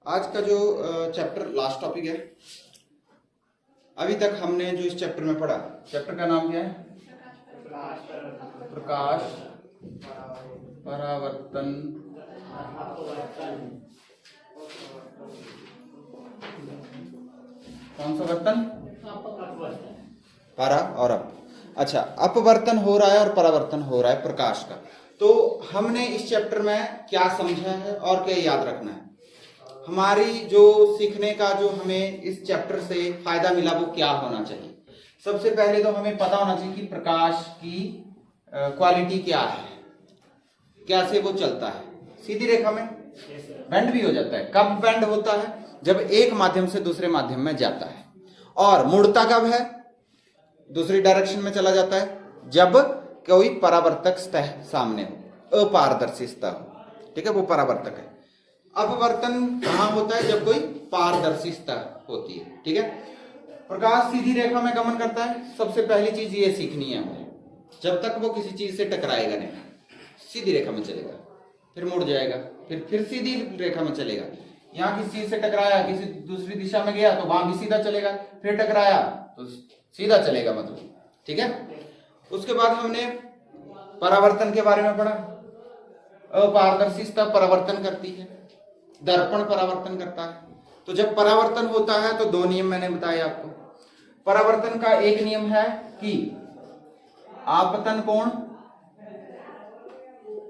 आज का जो चैप्टर लास्ट टॉपिक है, अभी तक हमने जो इस चैप्टर में पढ़ा, चैप्टर का नाम क्या है? प्रकाश परावर्तन कौन सा वर्तन? परा और अप। अच्छा, अपवर्तन हो रहा है और परावर्तन हो रहा है प्रकाश का। तो हमने इस चैप्टर में क्या समझा है और क्या याद रखना है? हमारी जो सीखने का जो हमें इस चैप्टर से फायदा मिला वो क्या होना चाहिए? सबसे पहले तो हमें पता होना चाहिए कि प्रकाश की क्वालिटी क्या है, कैसे वो चलता है। सीधी रेखा में बेंड भी हो जाता है। कब बेंड होता है? जब एक माध्यम से दूसरे माध्यम में जाता है। और मुड़ता कब है? दूसरी डायरेक्शन में चला जाता है जब कोई परावर्तक सतह सामने हो, अपारदर्शी सतह हो। ठीक है, वो परावर्तक है। अपवर्तन कहां होता है? जब कोई पारदर्शी सतह होती है। ठीक है, प्रकाश सीधी रेखा में गमन करता है। सबसे पहली चीज ये सीखनी है हमें, जब तक वो किसी चीज से टकराएगा नहीं, सीधी रेखा में चलेगा, फिर मुड़ जाएगा, फिर सीधी रेखा में चलेगा। यहाँ किसी चीज से टकराया, किसी दूसरी दिशा में गया तो वहां भी सीधा चलेगा, फिर टकराया तो सीधा चलेगा, मतलब। ठीक है, उसके बाद हमने परावर्तन के बारे में पढ़ा। अपारदर्शी सतह परावर्तन करती है, दर्पण परावर्तन करता है। तो जब परावर्तन होता है तो दो नियम मैंने बताए आपको। परावर्तन का एक नियम है कि आपतन कोण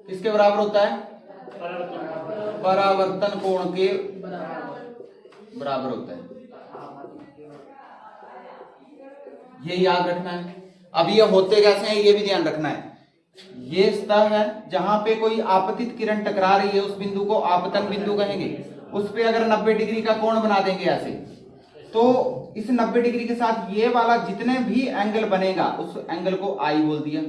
किसके बराबर होता है? परावर्तन कोण के बराबर होता है। ये याद रखना है। अब ये होते कैसे हैं ये भी ध्यान रखना है। ये सतह है जहां पे कोई आपतित किरण टकरा रही है, उस बिंदु को आपतन बिंदु कहेंगे। उस पे अगर 90 डिग्री का कोण बना देंगे ऐसे, तो इस 90 डिग्री के साथ ये वाला जितने भी एंगल बनेगा उस एंगल को आई बोल दिया।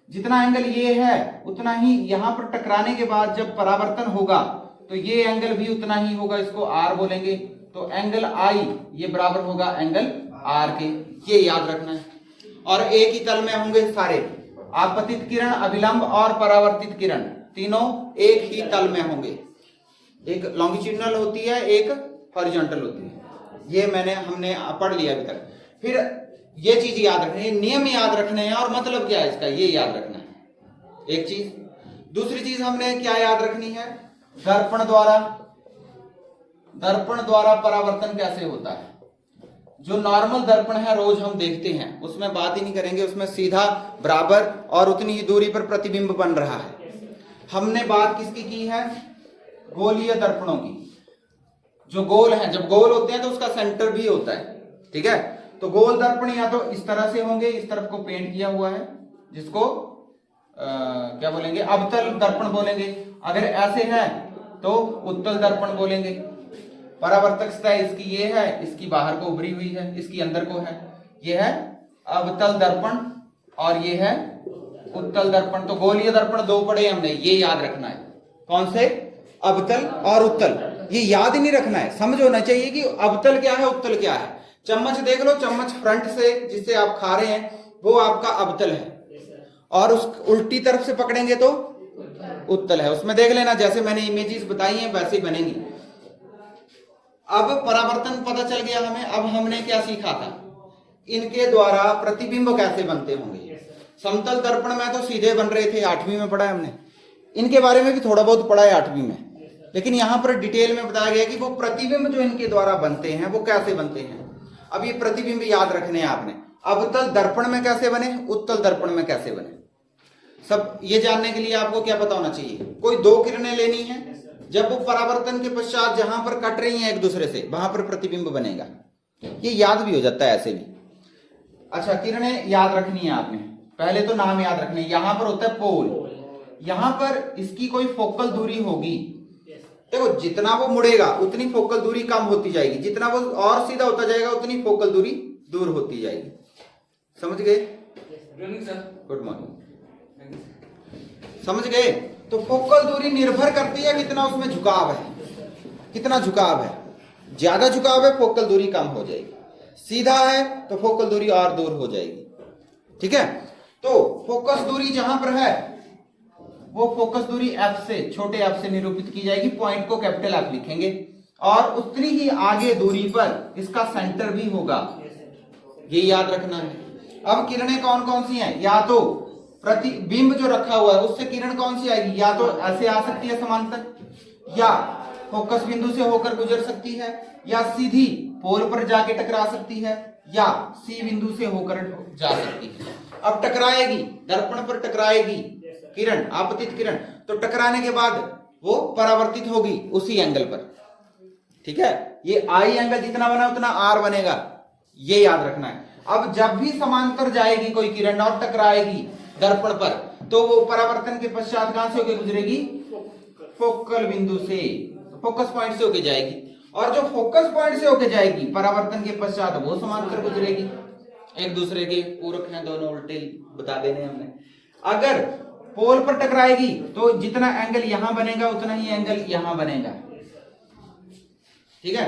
जितना एंगल ये है उतना ही यहां पर टकराने के बाद जब परावर्तन होगा तो ये एंगल भी उतना ही होगा, इसको आर बोलेंगे। तो एंगल आई ये बराबर होगा एंगल आर के। ये याद रखना है। और एक ही तल में होंगे सारे, आपतित किरण, अभिलंब और परावर्तित किरण, तीनों एक ही तल में होंगे। एक लॉन्गिट्यूडिनल होती है, एक हॉरिजॉन्टल होती है। ये हमने पढ़ लिया अभी तक। फिर ये चीज याद रखनी है, नियम याद रखने हैं और मतलब क्या है इसका ये याद रखना है, एक चीज। दूसरी चीज हमने क्या याद रखनी है? दर्पण द्वारा परावर्तन कैसे होता है। जो नॉर्मल दर्पण है रोज हम देखते हैं उसमें बात ही नहीं करेंगे, उसमें सीधा बराबर और उतनी ही दूरी पर प्रतिबिंब बन रहा है। हमने बात किसकी की है? गोलीय दर्पणों की। जो गोल है, जब गोल होते हैं तो उसका सेंटर भी होता है। ठीक है, तो गोल दर्पण या तो इस तरह से होंगे, इस तरफ को पेंट किया हुआ है जिसको क्या बोलेंगे? अवतल दर्पण बोलेंगे। अगर ऐसे है तो उत्तल दर्पण बोलेंगे। परावर्तक सतह इसकी ये है, इसकी बाहर को उभरी हुई है, इसकी अंदर को है। ये है अवतल दर्पण और ये है उत्तल दर्पण। तो गोलीय दर्पण दो पढ़े हमने, ये याद रखना है। कौन से? अवतल और उत्तल। ये याद ही नहीं रखना है, समझ होना चाहिए कि अवतल क्या है, उत्तल क्या है। चम्मच देख लो, चम्मच फ्रंट से जिससे आप खा रहे हैं वो आपका अवतल है, और उस उल्टी तरफ से पकड़ेंगे तो उत्तल है। उसमें देख लेना, जैसे मैंने इमेजेस बताई हैं वैसे ही बनेंगी। अब परावर्तन पता चल गया हमें। अब हमने क्या सीखा था? इनके द्वारा प्रतिबिंब कैसे बनते होंगे। समतल दर्पण में तो सीधे बन रहे थे, 8वीं में पढ़ा है हमने। इनके बारे में भी थोड़ा बहुत पढ़ा है 8वीं में, लेकिन यहां पर डिटेल में बताया गया कि वो प्रतिबिंब जो इनके द्वारा बनते हैं वो कैसे बनते हैं। अब ये प्रतिबिंब याद रखने हैं आपने। अवतल दर्पण में कैसे बने, उत्तल दर्पण में कैसे बने, सब ये जानने के लिए आपको क्या पता होना चाहिए? कोई दो किरणें लेनी है, जब वो परावर्तन के पश्चात जहां पर कट रही हैं एक दूसरे से वहां पर प्रतिबिंब बनेगा। ये याद भी हो जाता है ऐसे भी। अच्छा, किरणें याद रखनी है आपने। पहले तो नाम याद रखने। यहां पर होता है पोल, यहां पर इसकी कोई फोकल दूरी होगी। देखो, जितना वो मुड़ेगा उतनी फोकल दूरी कम होती जाएगी, जितना वो और सीधा होता जाएगा उतनी फोकल दूरी दूर होती जाएगी। समझ गए? Good morning. समझ गए? तो फोकल दूरी निर्भर करती है कितना उसमें झुकाव है, कितना झुकाव है। ज्यादा झुकाव है फोकल दूरी कम हो जाएगी, सीधा है तो फोकल दूरी और दूर हो जाएगी। ठीक है, तो फोकस दूरी जहां पर है वो फोकस दूरी f से, छोटे f से निरूपित की जाएगी। पॉइंट को कैपिटल F लिखेंगे और उतनी ही आगे दूरी पर इसका सेंटर भी होगा, ये याद रखना है। अब किरणें कौन कौन सी हैं? या तो प्रतिबिंब जो रखा हुआ है उससे किरण कौन सी आएगी, या तो ऐसे आ सकती है समांतर, या फोकस बिंदु से होकर गुजर सकती है, या सीधी पोल पर जाके टकरा सकती है, या सी बिंदु से होकर जा सकती है। अब टकराएगी, दर्पण पर टकराएगी किरण, आपतित किरण, तो टकराने के बाद वो परावर्तित होगी उसी एंगल पर, ठीक है। ये आई एंगल जितना बना उतना आर बनेगा, ये याद रखना है। अब जब भी समांतर जाएगी कोई किरण और टकराएगी दर्पण पर, तो वो परावर्तन के पश्चात कहां से होकर गुजरेगी? फोकल बिंदु से, फोकस पॉइंट से होकर जाएगी। और जो फोकस पॉइंट से होकर जाएगी परावर्तन के पश्चात वो समांतर गुजरेगी। एक दूसरे के पूरक हैं दोनों, उल्टे बता देने हमने। अगर पोल पर टकराएगी तो जितना एंगल यहां बनेगा उतना ही एंगल यहां बनेगा, ठीक है।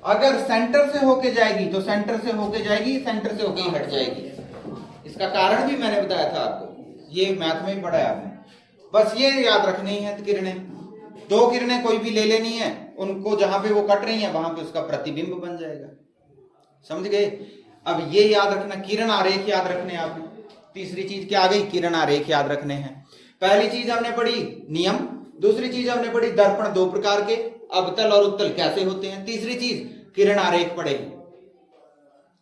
अगर सेंटर से होके जाएगी तो सेंटर से होके जाएगी, सेंटर से होके ही हट जाएगी। इसका कारण भी मैंने बताया था आपको, ये मैथ में ही पढ़ा है आपने। बस ये याद रखनी है। किरणें, दो किरणें कोई भी ले लेनी है, उनको जहां पे वो कट रही है वहां पे उसका प्रतिबिंब बन जाएगा, समझ गए। अब ये याद रखना, किरण आरेख याद रखने आपने। तीसरी चीज क्या आ गई? किरण आरेख याद रखने हैं। पहली चीज हमने पढ़ी नियम, दूसरी चीज हमने पढ़ी दर्पण दो प्रकार के, अवतल और उत्तल कैसे होते हैं, तीसरी चीज किरण आरेख पढ़े।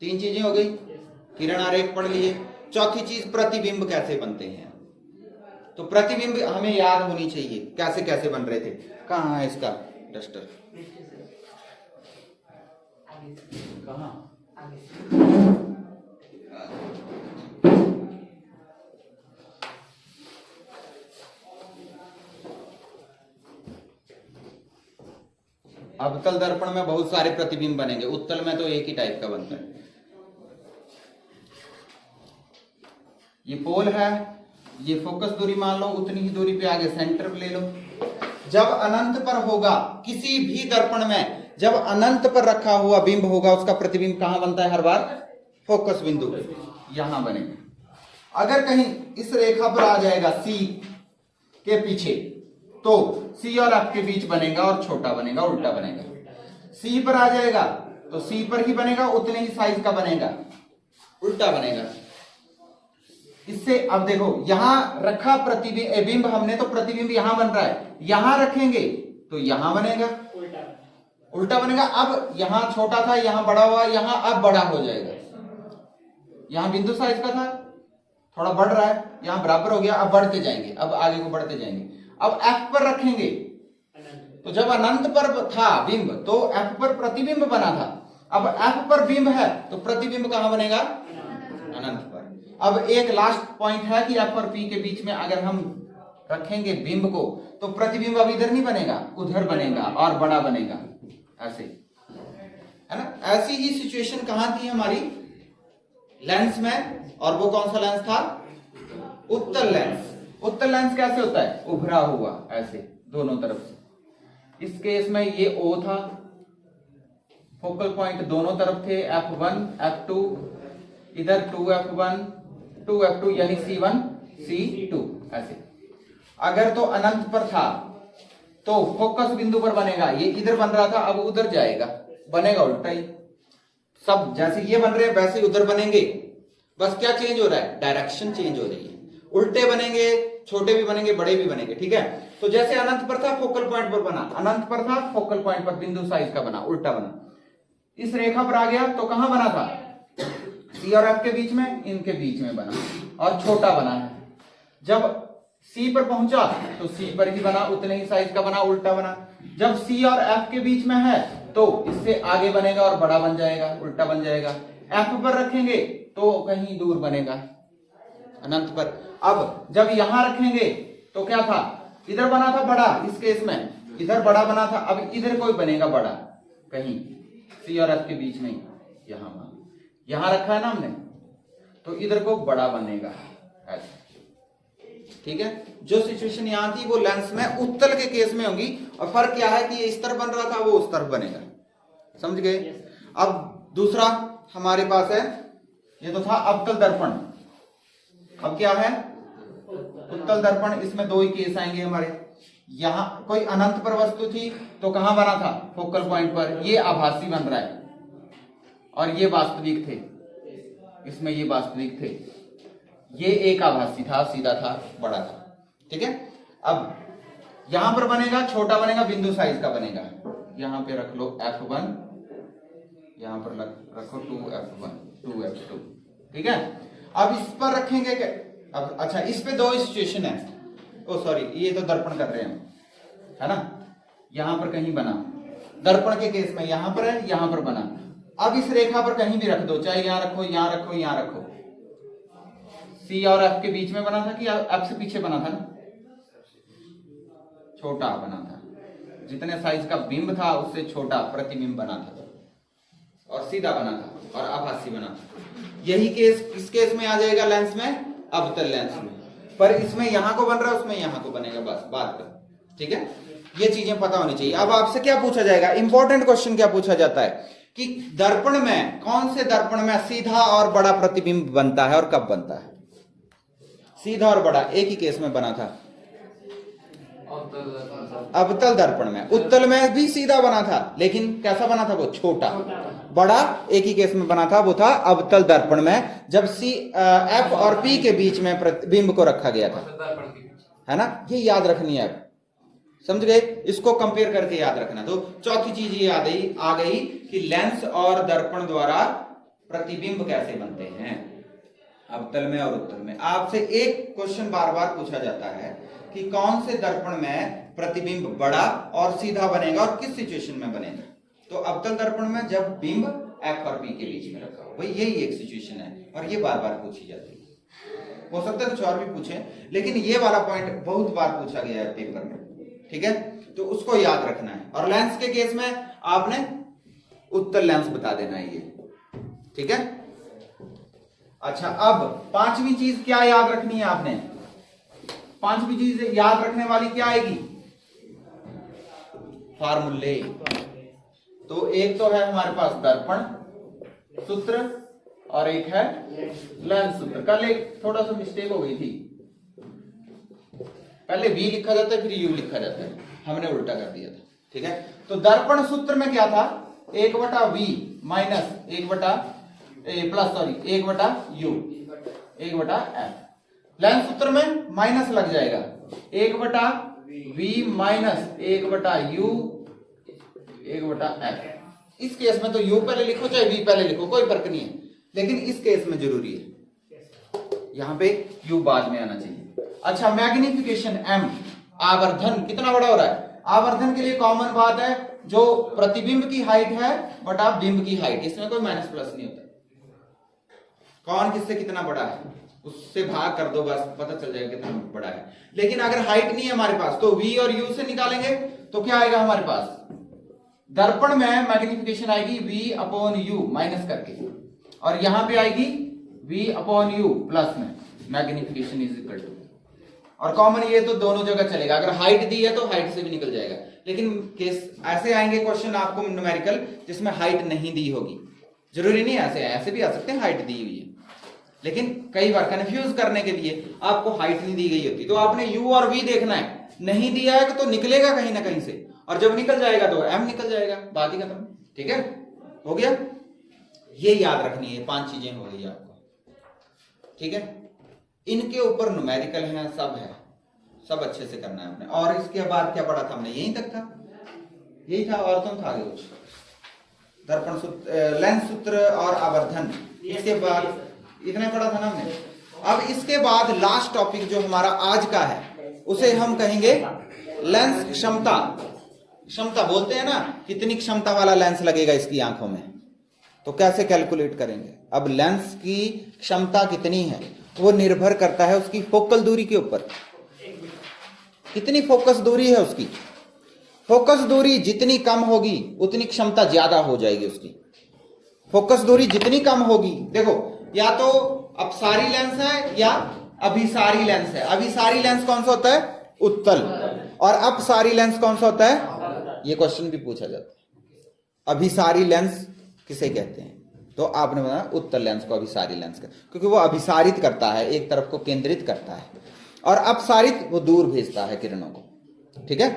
तीन चीजें हो गई, किरण आरेख पढ़ लिए। चौथी चीज प्रतिबिंब कैसे बनते हैं। तो प्रतिबिंब हमें याद होनी चाहिए कैसे कैसे बन रहे थे। कहाँ है इसका डस्टर? कहाँ? अवतल दर्पण में बहुत सारे प्रतिबिंब बनेंगे, उत्तल में तो एक ही टाइप का बनता है। ये पोल है, ये फोकस दूरी मान लो, उतनी ही दूरी पे आगे सेंटर ले लो। जब अनंत पर होगा किसी भी दर्पण में, जब अनंत पर रखा हुआ बिंब होगा उसका प्रतिबिंब कहां बनता है? हर बार फोकस बिंदु यहां बनेगा। अगर कहीं इस रेखा पर आ जाएगा सी के पीछे, तो सी और एफ के बीच बनेगा और छोटा बनेगा, उल्टा बनेगा। सी पर आ जाएगा तो सी पर ही बनेगा, उतने ही साइज का बनेगा, उल्टा बनेगा। इससे अब देखो यहां रखा प्रतिबिंब हमने, तो प्रतिबिंब यहां बन रहा है, यहां रखेंगे तो यहां बनेगा, उल्टा बनेगा। अब यहां छोटा था, यहां बड़ा हुआ, यहां अब बड़ा हो जाएगा। यहां बिंदु साइज का था, थोड़ा बढ़ रहा है, यहां बराबर हो गया, अब बढ़ते जाएंगे, अब आगे को बढ़ते जाएंगे। अब एफ पर रखेंगे तो जब अनंत पर था बिंब तो एफ पर प्रतिबिंब बना था, अब एफ पर बिंब है तो प्रतिबिंब कहां बनेगा? अनंत पर। अब एक लास्ट पॉइंट है कि एफ और पी के बीच में अगर हम रखेंगे बिंब को तो प्रतिबिंब अब इधर नहीं बनेगा, उधर बनेगा और बड़ा बनेगा, ऐसे, है ना। ऐसी ही सिचुएशन कहां थी हमारी? लेंस में। और वो कौन सा लेंस था? उत्तल लेंस। उत्तल लेंस कैसे होता है? उभरा हुआ ऐसे दोनों तरफ से। इस केस में ये O था, फोकल पॉइंट दोनों तरफ थे, F1 F2, इधर 2F1 2F2 यानी C1 C2 ऐसे। अगर तो अनंत पर था तो फोकस बिंदु पर बनेगा, ये इधर बन रहा था अब उधर जाएगा, बनेगा उल्टा ही। सब जैसे ये बन रहे हैं वैसे उधर बनेंगे, बस क्या चेंज हो रहा है? डायरेक्शन चेंज हो रही है। उल्टे बनेंगे, छोटे भी बनेंगे, बड़े भी बनेंगे, ठीक है। तो जैसे अनंत पर था फोकल पॉइंट पर बना, अनंत पर था फोकल पॉइंट पर बिंदु साइज का बना, उल्टा बना। इस रेखा पर आ गया तो कहां बना था? सी और एफ के बीच में, इनके बीच में बना और छोटा बना है। जब सी पर पहुंचा तो सी पर ही बना, उतने ही साइज का बना, उल्टा बना। जब सी और एफ के बीच में है तो इससे आगे बनेगा और बड़ा बन जाएगा, उल्टा बन जाएगा। एफ पर रखेंगे तो कहीं दूर बनेगा, अनंत पर। अब जब यहां रखेंगे तो क्या था? इधर बना था बड़ा, इस केस में इधर बड़ा बना था, अब इधर कोई बनेगा बड़ा कहीं सी और एफ के बीच में, यहां रखा है ना हमने, तो इधर को बड़ा बनेगा ऐसे, ठीक है। जो सिचुएशन यहां थी वो लेंस में उत्तल के केस में होगी, और फर्क क्या है कि ये इस तरफ बन रहा था, वो उस तरफ बनेगा, समझ गए। अब दूसरा हमारे पास है, ये तो था अवतल दर्पण, अब क्या है? उत्तल दर्पण। इसमें दो ही केस आएंगे हमारे, यहां कोई अनंत पर वस्तु थी तो कहां बना था, फोकल पॉइंट पर। ये आभासी बन रहा है और ये वास्तविक थे, इसमें ये वास्तविक थे, ये एक आभासी था, सीधा था, बड़ा था। ठीक है, अब यहां पर बनेगा छोटा, बनेगा बिंदु साइज का बनेगा। यहां पे रख लो F1, यहां पर रखो 2F1 2F2। ठीक है, अब इस पर रखेंगे अब अच्छा, इस पे दो सिचुएशन है, ओ सॉरी ये तो दर्पण कर रहे हैं हम, है ना। यहां पर कहीं बना, दर्पण के केस में यहां पर है, यहां पर बना। अब इस रेखा पर कहीं भी रख दो, चाहे यहां रखो, यहां रखो, यहां रखो। C और F के बीच में बना था कि F से पीछे बना था ना, छोटा बना था, जितने साइज का बिंब था उससे छोटा प्रतिबिंब बना था और सीधा बना था और आभासी बना था। यही केस इस केस में आ जाएगा लेंस में, अवतल लेंस में, पर इसमें यहां को बन रहा है, उसमें यहां को बनेगा, बस बात कर। ठीक है, ये चीजें पता होनी चाहिए। अब आपसे क्या पूछा जाएगा, इंपॉर्टेंट क्वेश्चन क्या पूछा जाता है कि दर्पण में, कौन से दर्पण में सीधा और बड़ा प्रतिबिंब बनता है और कब बनता है। सीधा और बड़ा एक ही केस में बना था, अवतल दर्पण में। उत्तल में भी सीधा बना था, लेकिन कैसा बना था, वो छोटा। बड़ा एक ही केस में बना था, वो था अवतल दर्पण में, जब F और P के बीच में प्रतिबिंब को रखा गया था, है ना। ये याद रखनी है, समझ गए, इसको कंपेयर करके याद रखना। तो चौथी चीज ये आ गई कि लेंस और दर्पण द्वारा प्रतिबिंब कैसे बनते हैं, अवतल में और उत्तल में। आपसे एक क्वेश्चन बार बार पूछा जाता है कि कौन से दर्पण में प्रतिबिंब बड़ा और सीधा बनेगा और किस सिचुएशन में बनेगा। तो अवतल दर्पण में जब बिंब F और P के बीच में रखा हो, भाई यही एक सिचुएशन है और ये बार बार पूछी जाती है। हो सकता है कुछ और भी पूछे, लेकिन ये वाला पॉइंट बहुत बार पूछा गया है पेपर में। ठीक है, तो उसको याद रखना है। और लेंस के केस में आपने उत्तल लेंस बता देना है ये। ठीक है, अच्छा, अब पांचवी चीज क्या याद रखनी है आपने, पांचवी चीज याद रखने वाली क्या आएगी, फार्मूले। तो एक तो है हमारे पास दर्पण सूत्र और एक है लेंस सूत्र। कल एक थोड़ा सा मिस्टेक हो गई थी, पहले V लिखा जाता है फिर U लिखा जाता है, हमने उल्टा कर दिया था। ठीक है, तो दर्पण सूत्र में क्या था, 1/V minus 1/U 1/F। Lens सूत्र में माइनस लग जाएगा, 1/V माइनस 1/U 1/F। इस केस में तो U पहले लिखो चाहे V पहले लिखो, कोई फर्क नहीं है, लेकिन इस केस में जरूरी है यहां पे U बाद में आना चाहिए। अच्छा, मैग्निफिकेशन M, आवर्धन कितना बड़ा हो रहा है। आवर्धन के लिए कॉमन बात है, जो प्रतिबिंब की हाइट है बटा बिंब की हाइट, इसमें कोई माइनस प्लस नहीं होता। कौन किससे कितना बड़ा है उससे भाग कर दो, बस पता चल जाएगा कितना बड़ा है। लेकिन अगर हाइट नहीं है हमारे पास तो V और U से निकालेंगे तो क्या आएगा हमारे पास, दर्पण में मैग्निफिकेशन आएगी V/U माइनस करके, और यहां पे आएगी V/U प्लस में, मैग्निफिकेशन इज इक्वल टू, और कॉमन ये तो दोनों जगह चलेगा। अगर हाइट दी है तो हाइट से भी निकल जाएगा, लेकिन केस ऐसे आएंगे क्वेश्चन आपको न्यूमेरिकल जिसमें हाइट नहीं दी होगी। जरूरी नहीं ऐसे भी आ सकते हैं हाइट दी हुई है, लेकिन कई बार कंफ्यूज करने के लिए आपको हाइट नहीं दी गई होती, तो आपने U और V देखना है। नहीं दिया है तो निकलेगा कहीं ना कहीं से, और जब निकल जाएगा तो M निकल जाएगा, बात ही खत्म। ठीक है, हो गया, ये याद रखनी है, 5 चीजें हो गई आपको। ठीक है, इनके ऊपर न्यूमेरिकल है, सब अच्छे से करना है आपने। और इसके बाद क्या पढ़ा था हमने, यहीं तक था, यही था, और तो था कुछ, दर्पण सूत्र, लेंस सूत्र और आवर्धन, इसके बाद इतना पढ़ा था ना हमने। अब इसके बाद लास्ट टॉपिक जो हमारा आज का है उसे हम कहेंगे लेंस क्षमता। क्षमता बोलते हैं ना, कितनी क्षमता वाला लेंस लगेगा इसकी आंखों में, तो कैसे कैलकुलेट करेंगे। अब लेंस की क्षमता कितनी है वो निर्भर करता है उसकी फोकल दूरी के ऊपर, कितनी फोकस दूरी है उसकी। फोकस दूरी जितनी कम होगी उतनी क्षमता ज्यादा हो जाएगी उसकी। फोकस दूरी जितनी कम होगी, देखो या तो अपसारी लेंस है या अभिसारी लेंस है। अभिसारी लेंस कौन सा होता है, उत्तल, और अपसारी लेंस कौन सा होता है, ये क्वेश्चन भी पूछा जाता है। अभिसारी लेंस किसे कहते हैं, तो आपने बताया उत्तल लेंस को अभिसारी लेंस का, क्योंकि वो अभिसारित करता है, एक तरफ को केंद्रित करता है, और अपसारित वो दूर भेजता है किरणों को। ठीक है।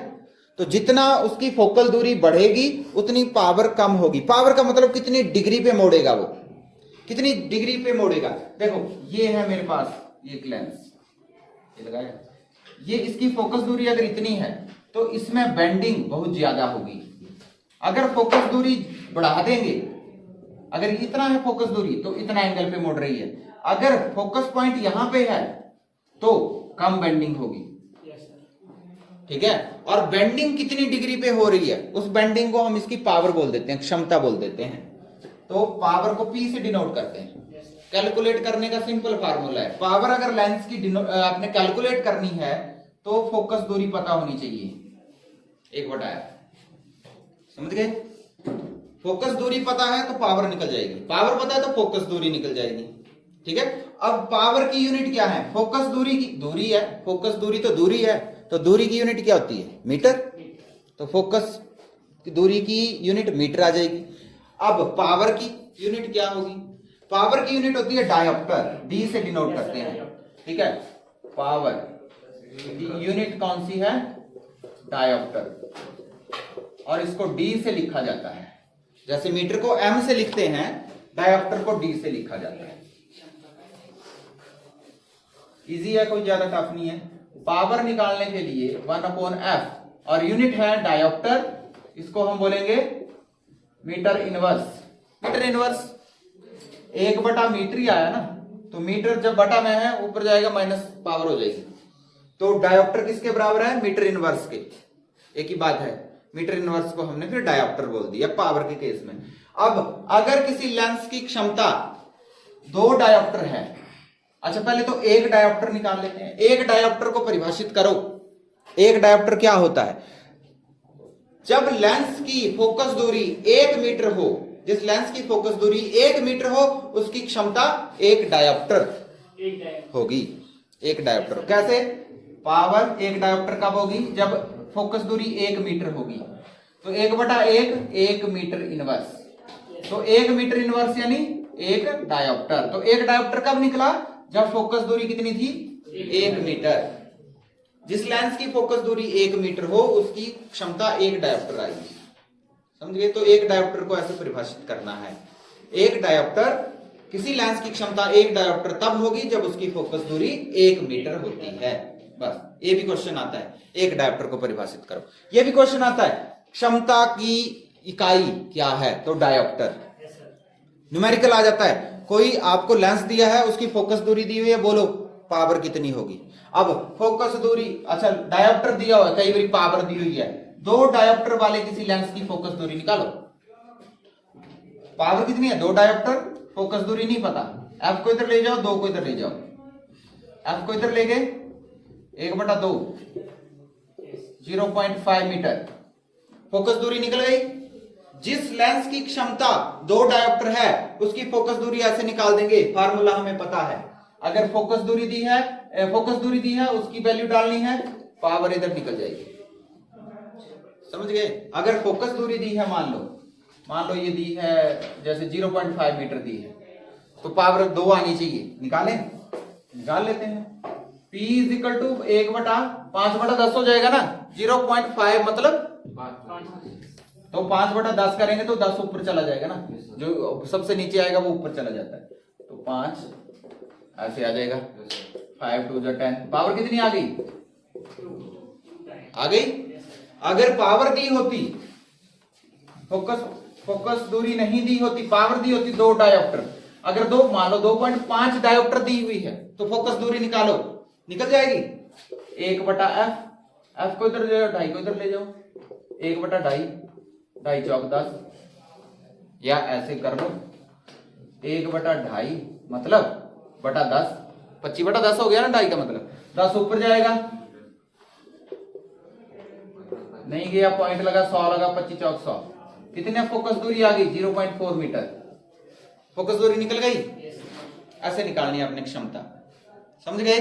तो जितना उसकी फोकल दूरी बढ़ेगी उतनी पावर कम होगी। पावर का मतलब कितनी डिग्री पे मोड़ेगा वो, कितनी डिग्री पे मोड़ेगा। देखो ये है मेरे पास ये लेंस, ये लगाया, ये इसकी फोकस दूरी अगर इतनी है तो इसमें बेंडिंग बहुत ज्यादा होगी। अगर फोकस दूरी बढ़ा देंगे, अगर इतना है फोकस दूरी तो इतना एंगल पे मोड़ रही है, अगर फोकस पॉइंट यहां पे है तो कम बेंडिंग होगी, ठीक है। और बेंडिंग कितनी डिग्री पे हो रही है, उस बेंडिंग को हम इसकी पावर बोल देते हैं, क्षमता बोल देते हैं। तो पावर को P से डिनोट करते हैं। कैलकुलेट करने का सिंपल फार्मूला है, पावर अगर लेंस की आपने कैलकुलेट करनी है तो फोकस दूरी पता होनी चाहिए 1/f, समझ गए। फोकस दूरी पता है तो पावर निकल जाएगी, पावर पता है तो फोकस दूरी निकल जाएगी, ठीक है। अब पावर की यूनिट क्या है, फोकस दूरी की दूरी है, फोकस दूरी तो दूरी है, तो दूरी की यूनिट क्या होती है, मीटर, तो फोकस दूरी की यूनिट मीटर आ जाएगी। अब पावर की यूनिट क्या होगी, पावर की यूनिट होती है डायोप्टर, डी से डिनोट करते हैं, ठीक है। पावर की यूनिट कौन सी है, डायोप्टर, और इसको डी से लिखा जाता है। जैसे मीटर को एम से लिखते हैं, डायोप्टर को डी से लिखा जाता है। इजी है, कोई ज्यादा टफ नहीं है। पावर निकालने के लिए 1/f, और यूनिट है डायोप्टर, इसको हम बोलेंगे मीटर इनवर्स। मीटर इनवर्स 1/मीटर ही आया ना, तो मीटर जब बटा में है ऊपर जाएगा माइनस पावर हो जाएगी। तो डायोप्टर किसके बराबर है, मीटर इनवर्स के, एक ही बात है। मीटर इनवर्स को हमने फिर डायोप्टर बोल दिया पावर के केस में। अब अगर किसी लेंस की क्षमता 2 डायोप्टर है, अच्छा पहले तो एक डायोप्टर निकाल लेते हैं। एक डायोप्टर को परिभाषित करो, एक डायोप्टर क्या होता है, जब लेंस की फोकस दूरी 1 मीटर हो, जिस लेंस की फोकस दूरी 1 मीटर हो उसकी क्षमता 1 डायोप्टर होगी। 1 डायोप्टर कैसे, पावर 1 डायोप्टर कब होगी, जब फोकस दूरी 1 मीटर होगी, तो 1/1 1 मीटर इनवर्स, तो 1 मीटर इनवर्स यानी 1 डायोप्टर। तो 1 डायोप्टर कब निकला, जब फोकस दूरी कितनी थी, 1 मीटर। जिस लेंस की फोकस दूरी 1 मीटर हो उसकी क्षमता 1 डायोप्टर आएगी, समझ गए। तो 1 डायोप्टर को ऐसे परिभाषित करना है, 1 डायोप्टर, किसी लेंस की क्षमता 1 डायोप्टर तब होगी जब उसकी फोकस दूरी 1 मीटर होती है। बस ये भी क्वेश्चन आता है, 1 डायोप्टर को परिभाषित करो। ये भी क्वेश्चन आता है, क्षमता की इकाई क्या है, तो डायोप्टर। न्यूमेरिकल आ जाता है, कोई आपको लेंस दिया है, उसकी फोकस दूरी दी हुई है, बोलो पावर कितनी होगी। अब फोकस दूरी, अच्छा डायोप्टर दिया हुआ है, कई बार पावर दी हुई है, 2 डायोप्टर वाले किसी लेंस की फोकस दूरी निकालो, पावर कितनी है, 2 डायोप्टर, फोकस दूरी नहीं पता, एफ को इधर ले जाओ, 2 को इधर ले जाओ, एफ को इधर ले गए 1/2 0.5 मीटर, फोकस दूरी निकल गई। जिस लेंस की क्षमता 2 डायोप्टर है उसकी फोकस दूरी ऐसे निकाल देंगे, फार्मूला हमें पता है। अगर फोकस दूरी दी है उसकी वैल्यू डालनी है, पावर इधर निकल जाएगी, समझ गए। अगर फोकस दूरी दी है, मान लो ये दी है जैसे 0.5 मीटर दी है, तो पावर 2 आनी चाहिए, निकाल लेते हैं। P = 1/5/10 हो जाएगा ना, 0.5 मतलब 5, तो 5/10 करेंगे तो 10 ऊपर चला जाएगा ना, जो सबसे नीचे आएगा वो ऊपर चला जाता है, तो 5 ऐसे आ जाएगा, 5 2 10, पावर कितनी आ गई। अगर पावर दी होती, फोकस दूरी नहीं दी होती, पावर दी होती 2 डायोप्टर, अगर मान लो 2.5 डायोप्टर दी हुई है तो फोकस दूरी निकालो, निकल जाएगी 1/f, f को इधर ले जाओ, 2.5 को इधर ले जाओ, 1/2, 2.5 चौक 10, या ऐसे कर लो 1/2 मतलब बटा 10, 25/10 हो गया ना, 2.5 का मतलब 10 ऊपर जाएगा, नहीं गया, पॉइंट लगा, 100 लगा, 25 चौक 100, कितने फोकस दूरी आ गई, 0.4 मीटर, फोकस दूरी निकल गई। ऐसे निकालनी है अपनी क्षमता, समझ गए।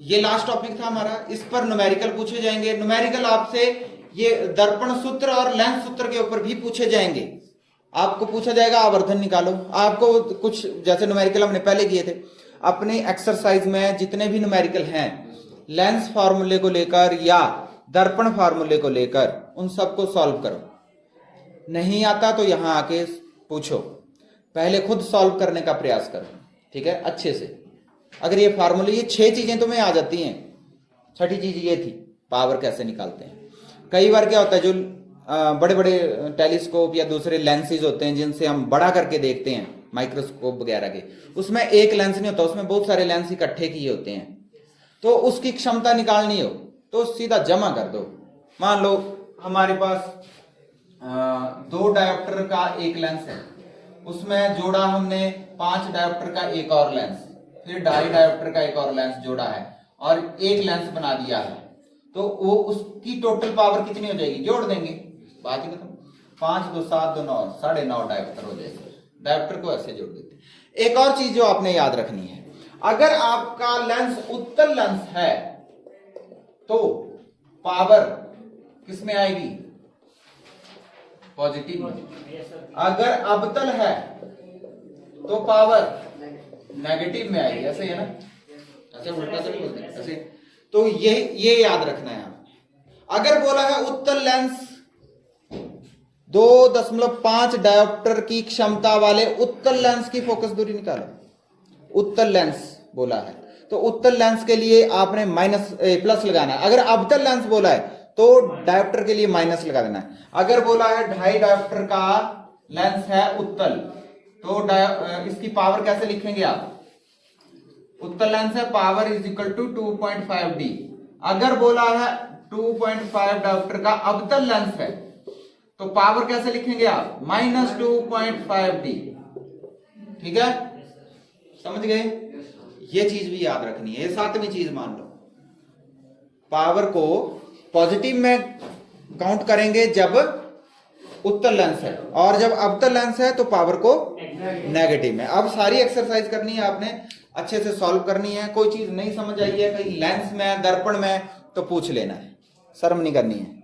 ये लास्ट टॉपिक था हमारा, इस पर न्यूमेरिकल पूछे जाएंगे। न्यूमेरिकल आपसे ये दर्पण सूत्र और लेंस सूत्र के ऊपर भी पूछे जाएंगे। आपको पूछा जाएगा आवर्धन निकालो, आपको कुछ जैसे न्यूमेरिकल हमने पहले किए थे, अपने एक्सरसाइज में जितने भी न्यूमेरिकल हैं लेंस फॉर्मूले को लेकर या दर्पण फार्मूले को लेकर उन सबको सॉल्व करो। नहीं आता तो यहां आके पूछो, पहले खुद सॉल्व करने का प्रयास करो, ठीक है, अच्छे से। अगर ये फार्मूले, ये 6 चीजें तुम्हें आ जाती हैं, छठी चीज ये थी पावर कैसे निकालते हैं। कई बार क्या होता है, जो बड़े बड़े टेलीस्कोप या दूसरे लेंसेज होते हैं जिनसे हम बड़ा करके देखते हैं, माइक्रोस्कोप वगैरह के, उसमें एक लेंस नहीं होता, उसमें बहुत सारे लेंस इकट्ठे किए होते हैं। तो उसकी क्षमता निकालनी हो तो सीधा जमा कर दो। मान लो हमारे पास 2 डायोप्टर का एक लेंस है, उसमें जोड़ा हमने 5 डायोप्टर का एक और लेंस, फिर 2.5 डायोप्टर का एक और लेंस जोड़ा है और एक लेंस बना दिया है, तो वो उसकी टोटल पावर कितनी हो जाएगी, जोड़ देंगे, बात ही खत्म। 5 2 7 2 9, 9.5 डायोप्टर हो जाएगा। डायोप्टर को ऐसे जोड़ देते हैं। एक और चीज जो आपने याद रखनी है, अगर आपका लेंस उत्तल लेंस है तो पावर किस में आएगी, पॉजिटिव में। अगर अवतल है तो पावर नेगेटिव में आएगी, ऐसे है ना, ऐसे उल्टा तो नहीं बोलते, ऐसे। तो ये याद रखना है आपने। अगर बोला है उत्तल लेंस 2.5 डायोप्टर की क्षमता वाले उत्तल लेंस की फोकस दूरी निकालो, उत्तल लेंस बोला है तो उत्तल लेंस के लिए आपने प्लस लगाना है। अगर अवतल लेंस बोला है तो डायोप्टर के लिए माइनस लगा देना है। अगर बोला है 2.5 डायोप्टर का लेंस है उत्तल, तो इसकी पावर कैसे लिखेंगे आप, उत्तल लेंस है, power is equal to 2.5 D. अगर बोला है 2.5 डायोप्टर का अवतल लेंस है तो पावर कैसे लिखेंगे आप, -2.5 डी। ठीक है, समझ गए। ये चीज भी याद रखनी है, ये 7वीं चीज मान लो। पावर को पॉजिटिव में काउंट करेंगे जब उत्तल लेंस है, और जब अवतल लेंस है तो पावर को नेगेटिव में। अब सारी एक्सरसाइज करनी है आपने, अच्छे से सॉल्व करनी है। कोई चीज नहीं समझ आई है कहीं लेंस में, दर्पण में, तो पूछ लेना है, शर्म नहीं करनी है।